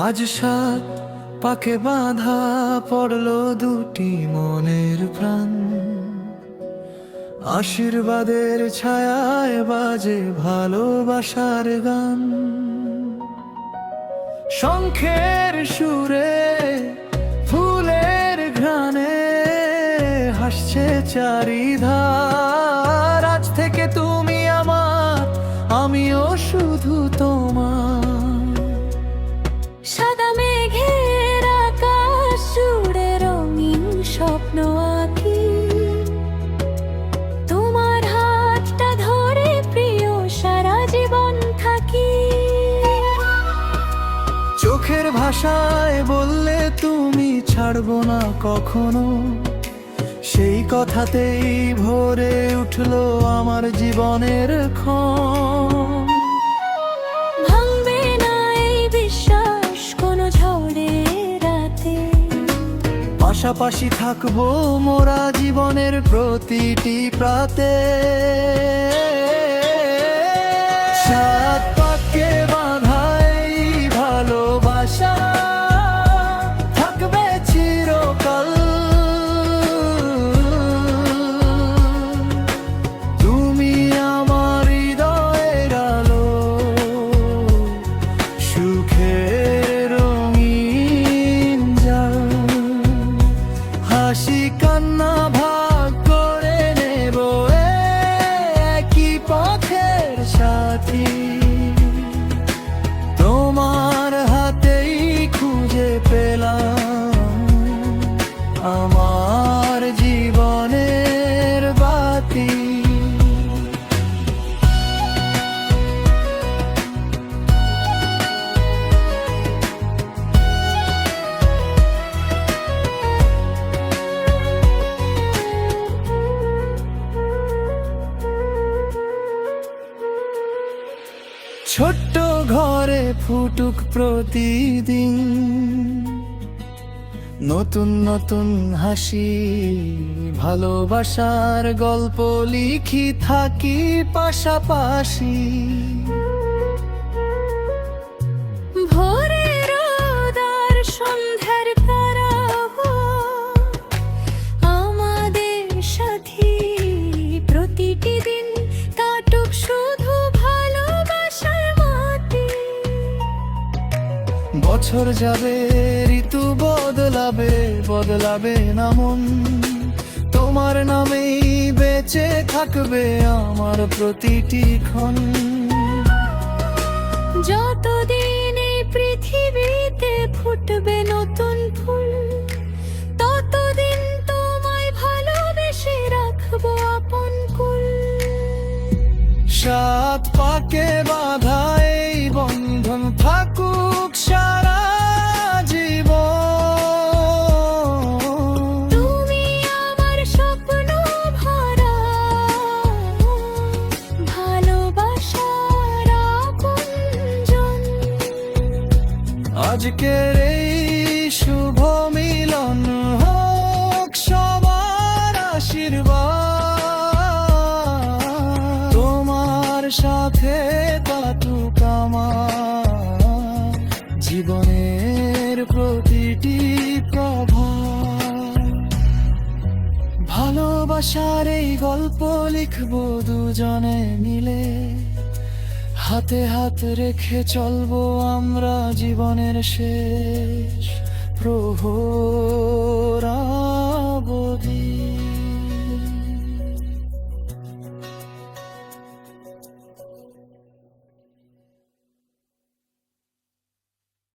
আজ সাত পাকে বাঁধা পড়লো দুটি মনের প্রাণ, আশীর্বাদের ছায়ায় বাজে ভালোবাসার গান। শঙ্খের সুরে ফুলের ঘ্রাণে হাসছে চারিধার। আজ থেকে তুমি আমার, আমিও শুধু তোমার। সাদা মেঘের আকাশ জুড়ে রঙিন স্বপ্ন আঁকি, তোমার হাতটা ধরে প্রিয় সারা জীবন থাকি। চোখের ভাষায় বললে তুমি ছাড়বো না কখনো, সেই কথাতেই ভরে উঠলো আমার জীবনের ক্ষণ। ভাঙবে না এই বিশ্বাস কোনো ঝড়ের রাতে, পাশাপাশি থাকবো মোরা জীবনের প্রতিটি প্রাতে। সাত পাকে বাঁধা এই ভালোবাসা থাকবে চিরকাল। তুমি আমার হৃদয়ের আলো, সুখের রঙিন জাল। হাসি কান্না ভাগ করে নেব একই পথের সাথী। তোমার হাতেই খুঁজে পেলাম আমার জীবনের বাতি। ছোট্ট ঘরে ফুটুক প্রতিদিন নতুন নতুন হাসি, ভালোবাসার গল্প লিখি থাকি পাশাপাশি। ভোরের রোদ আর সন্ধ্যার তারাও আমাদের সাথী। প্রতিটি দিন কাটুক শুধু ভালোবাসার মাটি। বছর যাবে, ঋতু বদলাবে, বদলাবে না মন। তোমার নামেই বেঁচে থাকবে আমার প্রতিটি ক্ষণ। যতদিন এই পৃথিবীতে ফুটবে নতুন ফুল, ততদিন তোমায় ভালোবেসে রাখবো আপন কুল। সাত পাকে বাঁধা এই বন্ধন থাকুক সারা জীবন। তুমি আমার স্বপ্ন ভরা ভালোবাসার আপনজন। আজকের এই শুভ মিলন হোক সবার আশীর্বাদ। তোমার সাথে কাটুক আমার জীবনের প্রতিটি প্রভাত। ভালোবাসার এই গল্প লিখবো দুজনে মিলে, হাতে হাত রেখে চলবো আমরা জীবনের শেষ প্রহর।